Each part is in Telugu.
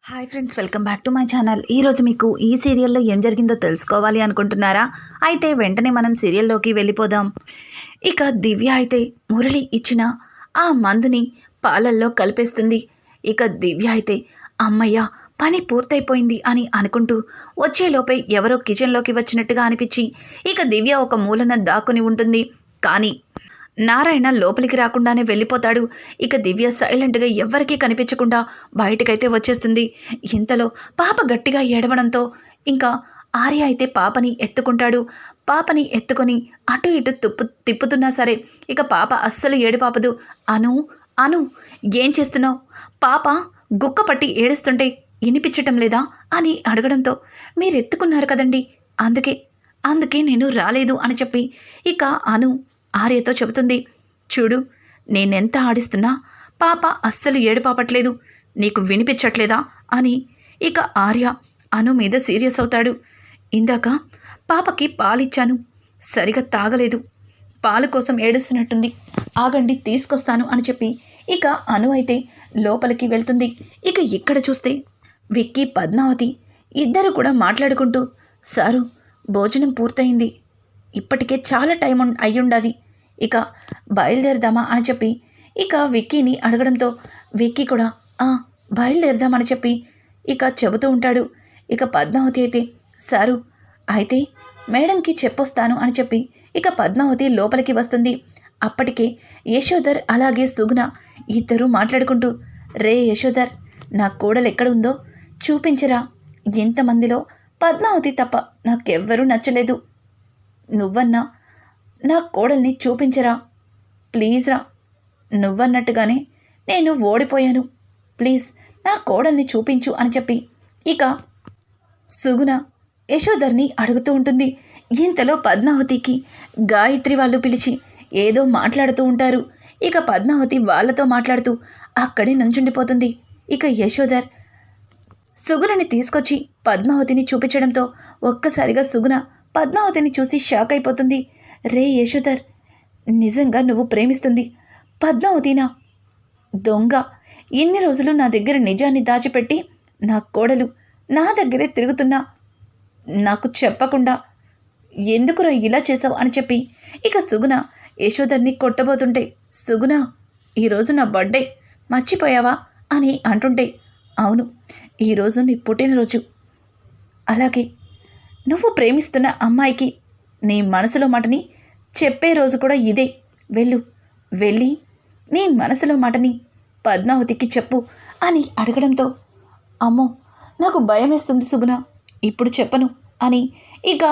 Hi friends, welcome back to my channel. ఈరోజు మీకు ఈ సీరియల్లో ఏం జరిగిందో తెలుసుకోవాలి అనుకుంటున్నారా? అయితే వెంటనే మనం సీరియల్లోకి వెళ్ళిపోదాం. ఇక దివ్య అయితే మురళి ఇచ్చిన ఆ మందుని పాలల్లో కలిపేస్తుంది. ఇక దివ్య అయితే అమ్మయ్య, పని పూర్తయిపోయింది అని అనుకుంటూ వచ్చేలోపే ఎవరో కిచెన్లోకి వచ్చినట్టుగా అనిపించి ఇక దివ్య ఒక మూలన దాక్కుని ఉంటుంది. కానీ నారాయణ లోపలికి రాకుండానే వెళ్ళిపోతాడు. ఇక దివ్య సైలెంట్గా ఎవ్వరికీ కనిపించకుండా బయటకైతే వచ్చేస్తుంది. ఇంతలో పాప గట్టిగా ఏడవడంతో ఇంకా ఆర్య అయితే పాపని ఎత్తుకుంటాడు. పాపని ఎత్తుకొని అటు ఇటు తిప్పుతున్నా సరే ఇక పాప అస్సలు ఏడుపాపదు. అను అను ఏం చేస్తున్నావు? పాప గుక్క పట్టి ఏడుస్తుంటే వినిపించటం లేదా అని అడగడంతో మీరు ఎత్తుకున్నారు కదండి, అందుకే నేను రాలేదు అని చెప్పి ఇక అను ఆర్యతో చెబుతుంది. చూడు, నేనెంత ఆడిస్తున్నా పాప అస్సలు ఏడుపాపట్లేదు, నీకు వినిపించట్లేదా అని ఇక ఆర్య అను మీద సీరియస్ అవుతాడు. ఇందాక పాపకి పాలిచ్చాను, సరిగా తాగలేదు, పాలు కోసం ఏడుస్తున్నట్టుంది, ఆగండి తీసుకొస్తాను అని చెప్పి ఇక అను అయితే లోపలికి వెళ్తుంది. ఇక ఇక్కడ చూస్తే విక్కీ, పద్మావతి ఇద్దరు కూడా మాట్లాడుకుంటూ, సారు భోజనం పూర్తయింది, ఇప్పటికే చాలా టైం అయ్యుండాది, ఇక బయలుదేరదామా అని చెప్పి ఇక విక్కీని అడగడంతో విక్కీ కూడా బయలుదేరదామని చెప్పి ఇక చెబుతూ ఉంటాడు. ఇక పద్మావతి అయితే సారు అయితే మేడంకి చెప్పొస్తాను అని చెప్పి ఇక పద్మావతి లోపలికి వస్తుంది. అప్పటికే యశోధర్ అలాగే సుగుణ ఇద్దరు మాట్లాడుకుంటూ, రే యశోధర్, నా కోడలు ఎక్కడుందో చూపించరా, ఇంతమందిలో పద్మావతి తప్ప నాకెవ్వరూ నచ్చలేదు, నువ్వన్నా నా కోడల్ని చూపించరా, ప్లీజ్ రా, నువ్వన్నట్టుగానే నేను ఓడిపోయాను, ప్లీజ్ నా కోడల్ని చూపించు అని చెప్పి ఇక సుగుణ యశోధర్ని అడుగుతూ ఉంటుంది. ఇంతలో పద్మావతికి గాయత్రి వాళ్ళు పిలిచి ఏదో మాట్లాడుతూ ఉంటారు. ఇక పద్మావతి వాళ్ళతో మాట్లాడుతూ అక్కడే నుంచుండిపోతుంది. ఇక యశోధర్ సుగుణని తీసుకొచ్చి పద్మావతిని చూపించడంతో ఒక్కసారిగా సుగుణ పద్మావతిని చూసి షాక్ అయిపోతుంది. రే యశోధర్, నిజంగా నువ్వు ప్రేమిస్తుంది పద్మావతినా? దొంగ, ఇన్ని రోజులు నా దగ్గర నిజాన్ని దాచిపెట్టి నా కోడలు నా దగ్గరే తిరుగుతున్నా నాకు చెప్పకుండా ఎందుకురా ఇలా చేసావు అని చెప్పి ఇక సుగుణ యశోధర్ని కొట్టబోతుంటే, సుగుణ ఈరోజు నా బర్త్డే మర్చిపోయావా అని అంటుంటే, అవును ఈరోజు నీ పుట్టినరోజు, అలాగే నువ్వు ప్రేమిస్తున్న అమ్మాయికి నీ మనసులో మాటని చెప్పే రోజు కూడా ఇదే, వెళ్ళి నీ మనసులో మాటని పద్మావతికి చెప్పు అని అడగడంతో, అమ్మో నాకు భయం వేస్తుంది సుగుణ, ఇప్పుడు చెప్పను అని ఇక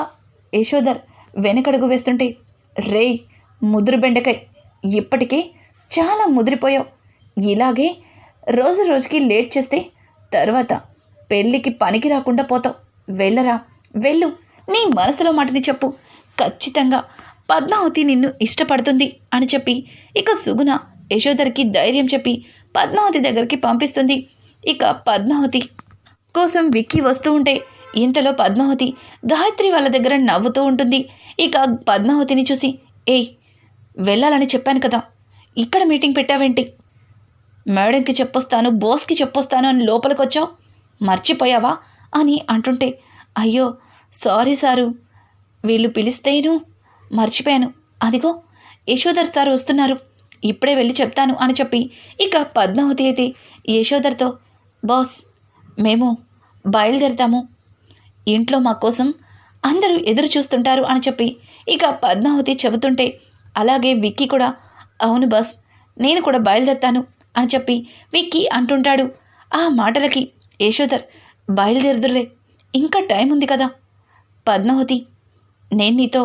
యశోధర్ వెనకడుగు వేస్తుంటే, రే ముదురు బెండకాయ్, ఇప్పటికే చాలా ముదిరిపోయావు, ఇలాగే రోజు రోజుకి లేట్ చేస్తే తర్వాత పెళ్ళికి పనికి రాకుండా పోతావు, వెళ్ళు నీ మనసులో మాటని చెప్పు, ఖచ్చితంగా పద్మావతి నిన్ను ఇష్టపడుతుంది అని చెప్పి ఇక సుగుణ యశోధర్కి ధైర్యం చెప్పి పద్మావతి దగ్గరికి పంపిస్తుంది. ఇక పద్మావతి కోసం విక్కీ వస్తూ ఉంటే ఇంతలో పద్మావతి గాయత్రి వాళ్ళ దగ్గర నవ్వుతూ ఉంటుంది. ఇక పద్మావతిని చూసి, ఏయ్ వెళ్ళాలని చెప్పాను కదా, ఇక్కడ మీటింగ్ పెట్టావేంటి? మేడంకి చెప్పొస్తాను, బాస్కి చెప్పొస్తాను అని లోపలికి వచ్చావు, మర్చిపోయావా అని అంటుంటే, అయ్యో సారీ సారు, వీళ్ళు పిలిస్తేను మర్చిపోయాను, అదిగో యశోధర్ సార్ వస్తున్నారు, ఇప్పుడే వెళ్ళి చెప్తాను అని చెప్పి ఇక పద్మావతి అయితే యశోధర్తో, బాస్ మేము బయలుదేరుతాము, ఇంట్లో మా కోసం అందరూ ఎదురు చూస్తుంటారు అని చెప్పి ఇక పద్మావతి చెబుతుంటే, అలాగే విక్కీ కూడా అవును బాస్ నేను కూడా బయలుదేరుతాను అని చెప్పి విక్కీ అంటుంటాడు. ఆ మాటలకి యశోధర్, బయలుదేరుదులే, ఇంకా టైం ఉంది కదా, పద్మావతి నేను నీతో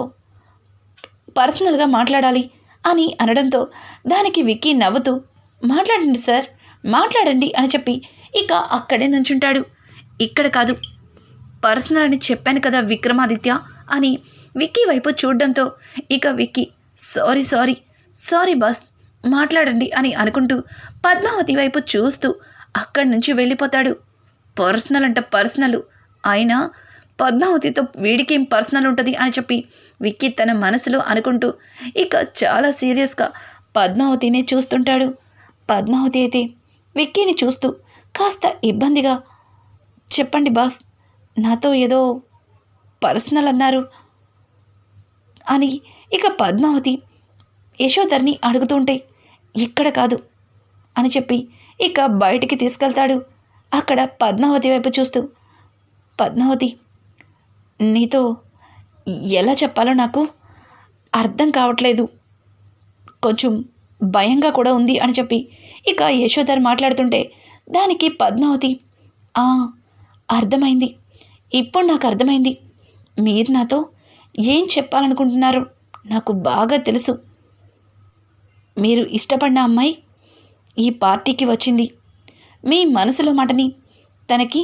పర్సనల్గా మాట్లాడాలి అని అనడంతో దానికి విక్కీ నవ్వుతూ, మాట్లాడండి సార్, మాట్లాడండి అని చెప్పి ఇక అక్కడే నుంచుంటాడు. ఇక్కడ కాదు, పర్సనల్ అని చెప్పాను కదా విక్రమాదిత్య అని విక్కీ వైపు చూడడంతో ఇక విక్కీ సారీ బాస్, మాట్లాడండి అని అనుకుంటూ పద్మావతి వైపు చూస్తూ అక్కడి నుంచి వెళ్ళిపోతాడు. పర్సనల్ అంట పర్సనల్, అయినా పద్మావతితో వీడికేం పర్సనల్ ఉంటుంది అని చెప్పి విక్కీ తన మనసులో అనుకుంటూ ఇక చాలా సీరియస్గా పద్మావతినే చూస్తుంటాడు. పద్మావతి అయితే విక్కీని చూస్తూ కాస్త ఇబ్బందిగా, చెప్పండి బాస్, నాతో ఏదో పర్సనల్ అన్నారు అని ఇక పద్మావతి యశోధర్ని అడుగుతుంటే ఇక్కడ కాదు అని చెప్పి ఇక బయటికి తీసుకెళ్తాడు. అక్కడ పద్మావతి వైపు చూస్తూ, పద్మావతి, నీతో ఎలా చెప్పాలో నాకు అర్థం కావట్లేదు, కొంచెం భయంగా కూడా ఉంది అని చెప్పి ఇక యశోధర్ మాట్లాడుతుంటే దానికి పద్మావతి, అర్థమైంది, ఇప్పుడు నాకు అర్థమైంది, మీరు నాతో ఏం చెప్పాలనుకుంటున్నారో నాకు బాగా తెలుసు. మీరు ఇష్టపడిన అమ్మాయి ఈ పార్టీకి వచ్చింది. మీ మనసులో మాటని తనకి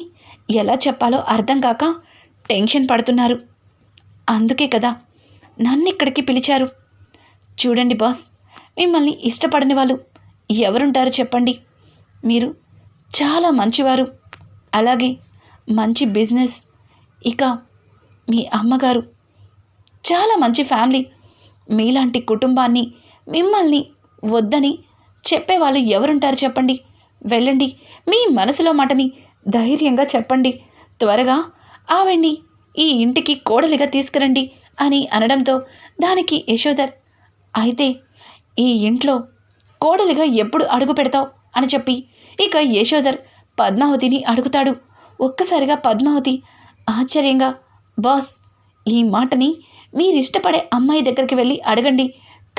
ఎలా చెప్పాలో అర్థం కాక టెన్షన్ పడుతున్నారు. అందుకే కదా నన్ను ఇక్కడికి పిలిచారు. చూడండి బాస్, మిమ్మల్ని ఇష్టపడని వాళ్ళు ఎవరుంటారు చెప్పండి? మీరు చాలా మంచివారు, అలాగే మంచి బిజినెస్, ఇక మీ అమ్మగారు చాలా మంచి ఫ్యామిలీ. మీలాంటి కుటుంబాన్ని, మిమ్మల్ని వద్దని చెప్పేవాళ్ళు ఎవరుంటారు చెప్పండి? వెళ్ళండి, మీ మనసులో మాటని ధైర్యంగా చెప్పండి, త్వరగా ఆవిడ్ని ఈ ఇంటికి కోడలిగా తీసుకురండి అని అనడంతో దానికి యశోధర్, అయితే ఈ ఇంట్లో కోడలిగా ఎప్పుడు అడుగు పెడతావు అని చెప్పి ఇక యశోధర్ పద్మావతిని అడుగుతాడు. ఒక్కసారిగా పద్మావతి ఆశ్చర్యంగా, బాస్, ఈ మాటని మీరిష్టపడే అమ్మాయి దగ్గరికి వెళ్ళి అడగండి,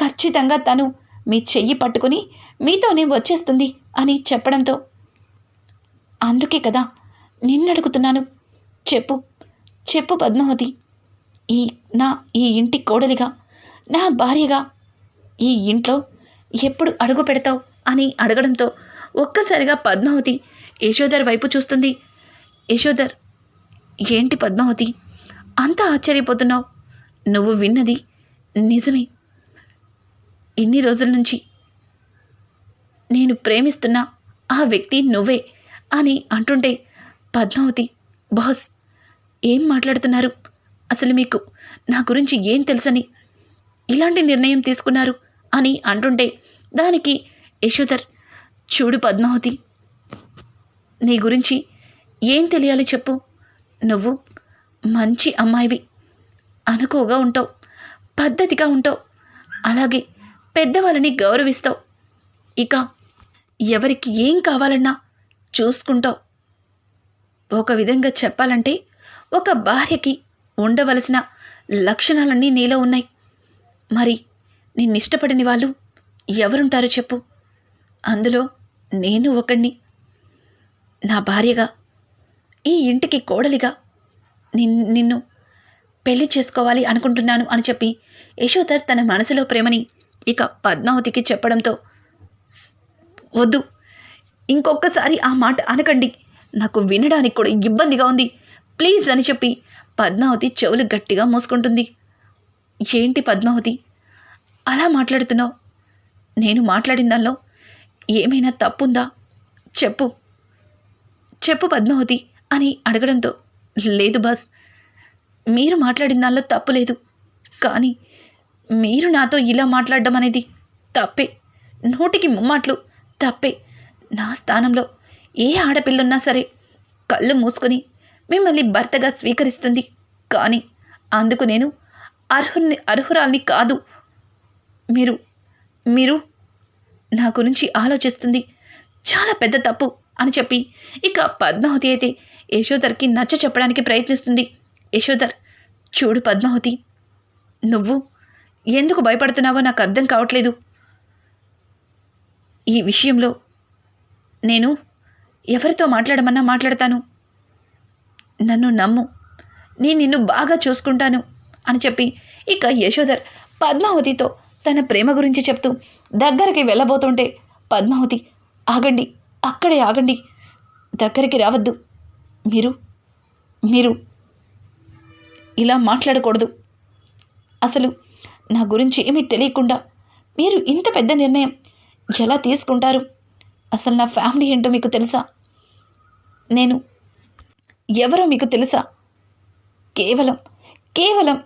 ఖచ్చితంగా తను మీ చెయ్యి పట్టుకుని మీతోనే వచ్చేస్తుంది అని చెప్పడంతో, అందుకే కదా నిన్నడుగుతున్నాను, చెప్పు చెప్పు పద్మావతి, ఈ ఇంటి కోడలిగా, నా భార్యగా ఈ ఇంట్లో ఎప్పుడు అడుగు పెడతావు అని అడగడంతో ఒక్కసారిగా పద్మావతి యశోధర్ వైపు చూస్తుంది. యశోధర్, ఏంటి పద్మావతి అంత ఆశ్చర్యపోతున్నావు? నువ్వు విన్నది నిజమే. ఇన్ని రోజుల నుంచి నేను ప్రేమిస్తున్న ఆ వ్యక్తి నువ్వే అని అంటుంటే పద్మావతి, బాస్, ఏం మాట్లాడుతున్నారు? అసలు మీకు నా గురించి ఏం తెలుసని ఇలాంటి నిర్ణయం తీసుకున్నారు అని అంటుంటే దానికి యశోధర్, చూడు పద్మావతి, నీ గురించి ఏం తెలియాలి చెప్పు? నువ్వు మంచి అమ్మాయివి, అనుకోగా ఉంటావు, పద్ధతిగా ఉంటావు, అలాగే పెద్దవాళ్ళని గౌరవిస్తావు, ఇక ఎవరికి ఏం కావాలన్నా చూసుకుంటావు. ఒక విధంగా చెప్పాలంటే ఒక భార్యకి ఉండవలసిన లక్షణాలన్నీ నీలో ఉన్నాయి. మరి నిన్నిష్టపడిన వాళ్ళు ఎవరుంటారో చెప్పు? అందులో నేను ఒకణ్ణి. నా భార్యగా, ఈ ఇంటికి కోడలిగా నిన్ను పెళ్లి చేసుకోవాలి అనుకుంటున్నాను అని చెప్పి యశోధర్ తన మనసులో ప్రేమని ఇక పద్మావతికి చెప్పడంతో, వద్దు, ఇంకొకసారి ఆ మాట అనకండి, నాకు వినడానికి కూడా ఇబ్బందిగా ఉంది, ప్లీజ్ అని చెప్పి పద్మావతి చెవులు గట్టిగా మూసుకుంటుంది. ఏంటి పద్మావతి అలా మాట్లాడుతున్నావు? నేను మాట్లాడిన దానిలో ఏమైనా తప్పుందా? చెప్పు చెప్పు పద్మావతి అని అడగడంతో, లేదు బాస్, మీరు మాట్లాడిన దానిలో తప్పు లేదు, కానీ మీరు నాతో ఇలా మాట్లాడడం అనేది తప్పే, 100కి ముమ్మాట్లు తప్పే. నా స్థానంలో ఏ ఆడపిల్లున్నా సరే కళ్ళు మూసుకొని మిమ్మల్ని భర్తగా స్వీకరిస్తుంది, కానీ అందుకు నేను అర్హురాల్ని కాదు. మీరు నా గురించి ఆలోచిస్తుంది చాలా పెద్ద తప్పు అని చెప్పి ఇక పద్మావతి అయితే యశోధర్కి నచ్చ చెప్పడానికి ప్రయత్నిస్తుంది. యశోధర్, చూడు పద్మావతి, నువ్వు ఎందుకు భయపడుతున్నావో నాకు అర్థం కావట్లేదు. ఈ విషయంలో నేను ఎవరితో మాట్లాడమన్నా మాట్లాడతాను, నన్ను నమ్ము, నేను నిన్ను బాగా చూసుకుంటాను అని చెప్పి ఇక యశోధర్ పద్మావతితో తన ప్రేమ గురించి చెప్తూ దగ్గరికి వెళ్ళబోతుంటే పద్మావతి, ఆగండి, అక్కడే ఆగండి, దగ్గరికి రావద్దు, మీరు ఇలా మాట్లాడకూడదు, అసలు నా గురించి ఏమీ తెలియకుండా మీరు ఇంత పెద్ద నిర్ణయం ఎలా తీసుకుంటారు? అసలు నా ఫ్యామిలీ ఏంటో మీకు తెలుసా? నేను ఎవరో మీకు తెలుసా? కేవలం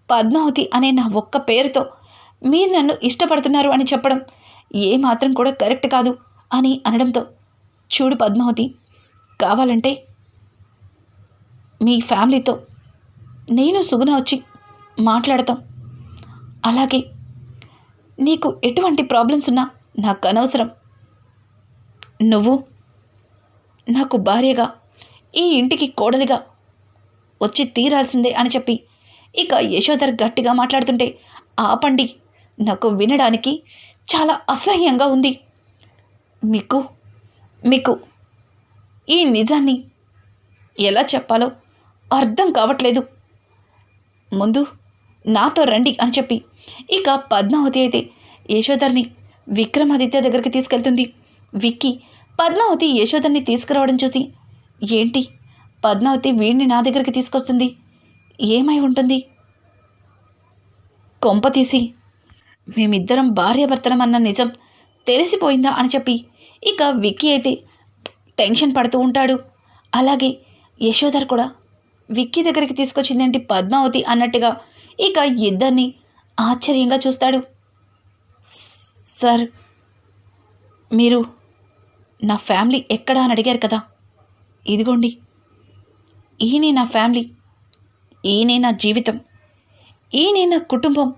పద్మావతి అనే నా ఒక్క పేరుతో మీరు నన్ను ఇష్టపడుతున్నారు అని చెప్పడం ఏమాత్రం కూడా కరెక్ట్ కాదు అని అనడంతో, చూడు పద్మావతి, కావాలంటే మీ ఫ్యామిలీతో నేను సుగుణ వచ్చి మాట్లాడతాం. అలాగే నీకు ఎటువంటి ప్రాబ్లమ్స్ ఉన్నా నాకు అనవసరం. నువ్వు నాకు భార్యగా ఈ ఇంటికి కోడలిగా వచ్చి తీరాల్సిందే అని చెప్పి ఇక యశోధర్ గట్టిగా మాట్లాడుతుంటే, ఆపండి, నాకు వినడానికి చాలా అసహ్యంగా ఉంది. మీకు మీకు ఈ నిజాన్ని ఎలా చెప్పాలో అర్థం కావట్లేదు. ముందు నాతో రండి అని చెప్పి ఇక పద్మావతి అయితే యశోధర్ని విక్రమాదిత్య దగ్గరికి తీసుకెళ్తుంది. విక్కీ పద్మావతి యశోధర్ని తీసుకురావడం చూసి, ఏంటి పద్మావతి వీడిని నా దగ్గరికి తీసుకొస్తుంది, ఏమై ఉంటుంది? కొంప తీసి మేమిద్దరం భార్యాభర్తలమన్న నిజం తెలిసిపోయిందా అని చెప్పి ఇక విక్కీ అయితే టెన్షన్ పడుతూ ఉంటాడు. అలాగే యశోధర్ కూడా విక్కీ దగ్గరికి తీసుకొచ్చిందేంటి పద్మావతి అన్నట్టుగా ఇక ఇద్దరిని ఆశ్చర్యంగా చూస్తాడు. సార్, మీరు నా ఫ్యామిలీ ఎక్కడా అని అడిగారు కదా, ఇదిగోండి, ఈయనే నా ఫ్యామిలీ, ఈయనే నా జీవితం, ఈయనే నా కుటుంబం.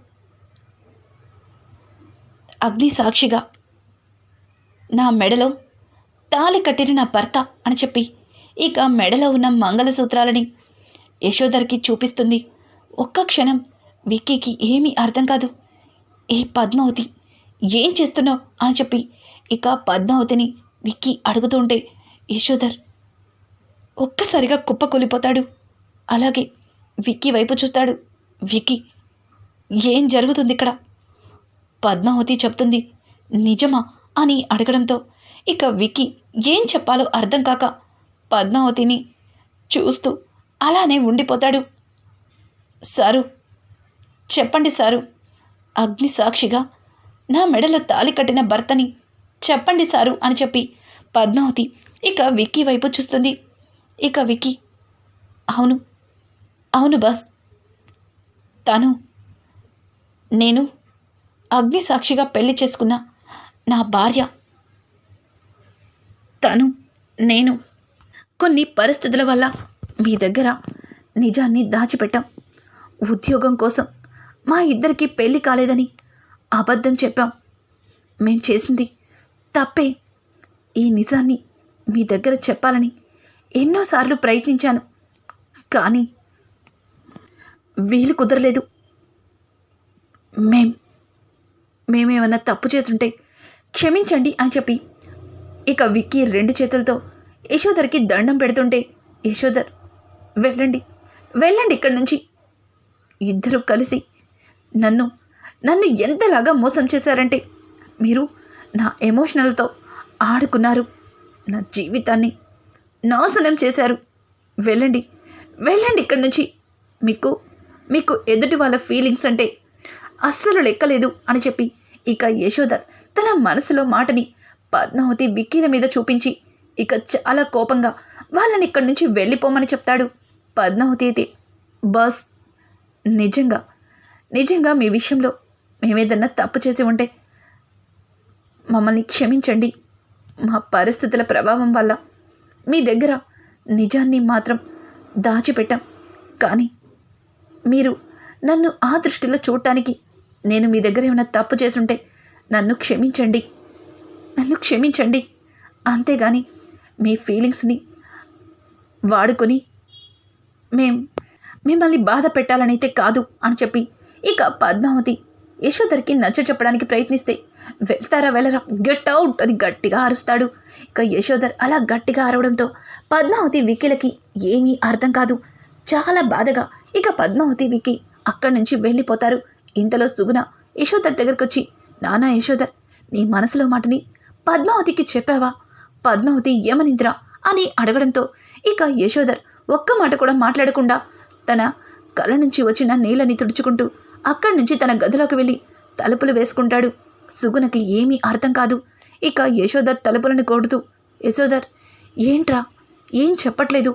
అగ్ని సాక్షిగా నా మెడలో తాళి కట్టిన నా భర్త అని చెప్పి ఇక మెడలో ఉన్న మంగళసూత్రాలని యశోధర్కి చూపిస్తుంది. ఒక్క క్షణం విక్కీకి ఏమీ అర్థం కాదు. ఏ పద్మావతి, ఏం చేస్తున్నావు అని చెప్పి ఇక పద్మావతిని విక్కీ అడుగుతుంటే యశోధర్ ఒక్కసారిగా కుప్పకూలిపోతాడు. అలాగే విక్కీ వైపు చూస్తాడు. విక్కీ, ఏం జరుగుతుంది ఇక్కడ? పద్మావతి చెప్తుంది నిజమా అని అడగడంతో ఇక విక్కీ ఏం చెప్పాలో అర్థం కాక పద్మావతిని చూస్తూ అలానే ఉండిపోతాడు. సారు, చెప్పండి సారు, అగ్ని సాక్షిగా నా మెడలో తాళి కట్టిన భర్తని చెప్పండి సారు అని చెప్పి పద్మావతి ఇక విక్కీ వైపు చూస్తుంది. ఇక విక్కీ, అవును అవును బాస్, నేను అగ్ని సాక్షిగా పెళ్లి చేసుకున్న నా భార్య. నేను కొన్ని పరిస్థితుల వల్ల మీ దగ్గర నిజాన్ని దాచిపెట్టాం. ఉద్యోగం కోసం మా ఇద్దరికి పెళ్లి కాలేదని అబద్ధం చెప్పాం. మేం చేసింది తప్పే. ఈ నిజాన్ని మీ దగ్గర చెప్పాలని ఎన్నోసార్లు ప్రయత్నించాను, కానీ వీలు కుదరలేదు. మేమేమన్నా తప్పు చేస్తుంటే క్షమించండి అని చెప్పి ఇక విక్కీ రెండు చేతులతో యశోధర్కి దండం పెడుతుంటే, యశోధర్, వెళ్ళండి వెళ్ళండి ఇక్కడి నుంచి. ఇద్దరూ కలిసి నన్ను ఎంతలాగా మోసం చేశారంటే, మీరు నా ఎమోషనల్తో ఆడుకున్నారు, నా జీవితాన్ని నాశనం చేశారు. వెళ్ళండి వెళ్ళండి ఇక్కడి నుంచి. మీకు ఎదుటి వాళ్ళ ఫీలింగ్స్ అంటే అస్సలు లెక్కలేదు అని చెప్పి ఇక యశోధర్ తన మనసులో మాటని పద్మావతి విక్కీల మీద చూపించి ఇక చాలా కోపంగా వాళ్ళని ఇక్కడి నుంచి వెళ్ళిపోమని చెప్తాడు. పద్మావతి అయితే, బాస్, నిజంగా మీ విషయంలో మేమేదన్నా తప్పు చేసి ఉంటే మమ్మల్ని క్షమించండి. మా పరిస్థితుల ప్రభావం వల్ల మీ దగ్గర నిజాన్ని మాత్రం దాచిపెట్టాం. కానీ మీరు నన్ను ఆ దృష్టిలో చూడటానికి నేను మీ దగ్గర ఏమైనా తప్పు చేసుంటే నన్ను క్షమించండి. అంతేగాని మీ ఫీలింగ్స్ని వాడుకొని మిమ్మల్ని బాధ పెట్టాలనైతే కాదు అని చెప్పి ఇక పద్మావతి యశోధర్కి నచ్చ చెప్పడానికి ప్రయత్నిస్తే, వెళ్తారా వెళ్ళరా, గెట్ అవుట్ అని గట్టిగా అరుస్తాడు. ఇక యశోధర్ అలా గట్టిగా అరవడంతో పద్మావతి విక్కీలకి ఏమీ అర్థం కాదు. చాలా బాధగా ఇక పద్మావతి విక్కీ అక్కడి నుంచి వెళ్ళిపోతారు. ఇంతలో సుగుణ యశోధర్ దగ్గరికి వచ్చి, నానా యశోధర్, నీ మనసులో మాటని పద్మావతికి చెప్పావా? పద్మావతి ఏమనిందిరా అని అడగడంతో ఇక యశోధర్ ఒక్క మాట కూడా మాట్లాడకుండా తన కళ్ళ నుంచి వచ్చిన నీళ్ళని తుడుచుకుంటూ అక్కడి నుంచి తన గదిలోకి వెళ్ళి తలుపులు వేసుకుంటాడు. సుగుణకి ఏమీ అర్థం కాదు. ఇక యశోధర్ తలుపులను కొడుతూ, యశోధర్, ఏంట్రా, ఏం చెప్పట్లేదు?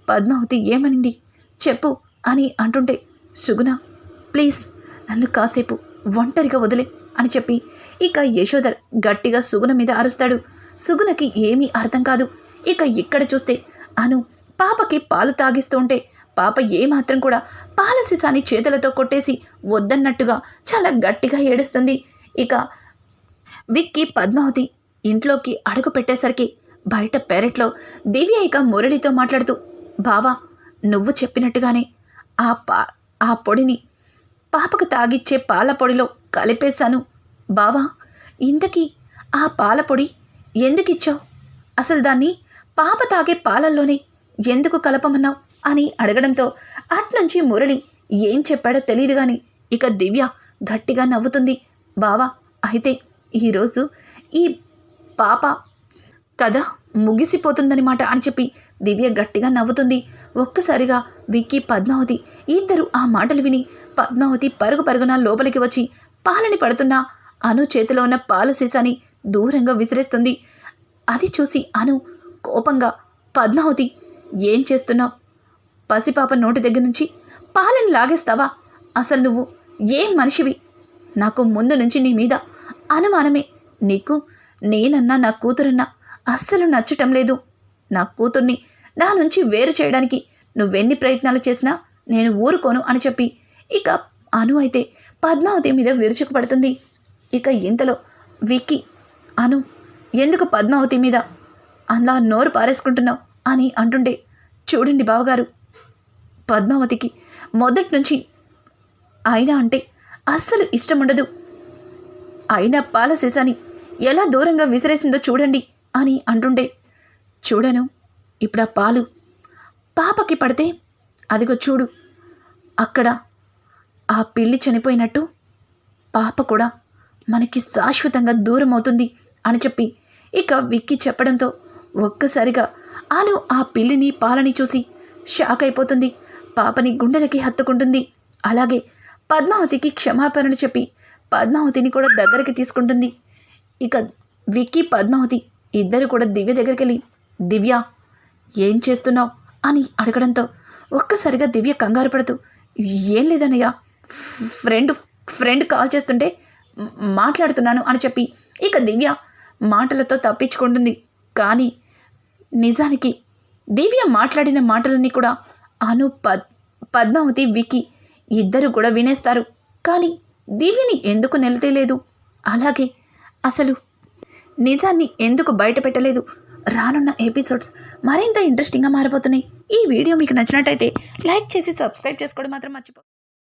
పద్మావతి ఏమనింది చెప్పు అని అంటుంటే, సుగుణ, ప్లీజ్ నన్ను కాసేపు ఒంటరిగా వదిలే అని చెప్పి ఇక యశోధర్ గట్టిగా సుగుణ మీద అరుస్తాడు. సుగుణకి ఏమీ అర్థం కాదు. ఇక ఇక్కడ చూస్తే అను పాపకి పాలు తాగిస్తూ ఉంటే పాప ఏమాత్రం కూడా పాల సీసాని చేతులతో కొట్టేసి వద్దన్నట్టుగా చాలా గట్టిగా ఏడుస్తుంది. ఇక విక్కీ పద్మావతి ఇంట్లోకి అడుగు పెట్టేసరికి బయట పెరట్లో దివ్య ఇక మురళితో మాట్లాడుతూ, బావా నువ్వు చెప్పినట్టుగానే ఆ పొడిని పాపకు తాగిచ్చే పాల పొడిలో కలిపేశాను. బావా ఇంతకీ ఆ పాల పొడి ఎందుకిచ్చావు? అసలు దాన్ని పాప తాగే పాలల్లోనే ఎందుకు కలపమన్నావు అని అడగడంతో అట్నుంచి మురళి ఏం చెప్పాడో తెలియదు గాని ఇక దివ్య గట్టిగా నవ్వుతుంది. బావా అయితే ఈరోజు ఈ పాప కథ ముగిసిపోతుందన్నమాట అని చెప్పి దివ్య గట్టిగా నవ్వుతుంది. ఒక్కసారిగా విక్కీ పద్మావతి ఇద్దరు ఆ మాటలు విని పద్మావతి పరుగు పరుగున లోపలికి వచ్చి పాలని పడుతున్న అను చేతిలో ఉన్న పాల సీసాని దూరంగా విసిరేస్తుంది. అది చూసి అను కోపంగా, పద్మావతి ఏం చేస్తున్నావు? పసిపాప నోటి దగ్గర నుంచి పాలని లాగేస్తావా? అసలు నువ్వు ఏం మనిషివి? నాకు ముందు నుంచి నీ మీద అనుమానమే. నీకు నేనన్నా నా కూతురన్నా అస్సలు నచ్చటం లేదు. నా కూతుర్ని నా నుంచి వేరు చేయడానికి నువ్వెన్ని ప్రయత్నాలు చేసినా నేను ఊరుకోను అని చెప్పి ఇక అను అయితే పద్మావతి మీద విరుచుకుపడుతుంది. ఇక ఇంతలో విక్కీ, అను ఎందుకు పద్మావతి మీద అలా నోరు పారేసుకుంటున్నావు అని అంటుండే, చూడండి బావగారు, పద్మావతికి మొదటి నుంచి అయినా అంటే అస్సలు ఇష్టం ఉండదు. అయినా పాల సీసాని ఎలా దూరంగా విసిరేసిందో చూడండి అని అంటుండే, చూడను ఇప్పుడు ఆ పాలు పాపకి పడితే అదిగో చూడు అక్కడ ఆ పిల్లి చనిపోయినట్టు పాప కూడా మనకి శాశ్వతంగా దూరం అవుతుంది అని చెప్పి ఇక విక్కీ చెప్పడంతో ఒక్కసారిగా అను ఆ పిల్లిని పాలని చూసి షాక్ అయిపోతుంది. పాపని గుండెలకి హత్తుకుంటుంది. అలాగే పద్మావతికి క్షమాపణలు చెప్పి పద్మావతిని కూడా దగ్గరికి తీసుకుంటుంది. ఇక విక్కీ పద్మావతి ఇద్దరు కూడా దివ్య దగ్గరికి వెళ్ళి, దివ్య ఏం చేస్తున్నావు అని అడగడంతో ఒక్కసారిగా దివ్య కంగారు పడుతూ, ఏం లేదన్నయ్య, ఫ్రెండ్ కాల్ చేస్తుంటే మాట్లాడుతున్నాను అని చెప్పి ఇక దివ్య మాటలతో తప్పించుకుంటుంది. కానీ నిజానికి దివ్య మాట్లాడిన మాటలన్నీ కూడా అను పద్మావతి విక్కీ ఇద్దరు కూడా వినేస్తారు. కానీ దివ్యని ఎందుకు నిలతేలేదు? అలాగే అసలు నిజాన్ని ఎందుకు బయట పెట్టలేదు? రానున్న ఎపిసోడ్స్ మరింత ఇంట్రెస్టింగ్గా మారిపోతున్నాయి. ఈ వీడియో మీకు నచ్చినట్టయితే లైక్ చేసి సబ్స్క్రైబ్ చేసుకోవడం మాత్రం మర్చిపో.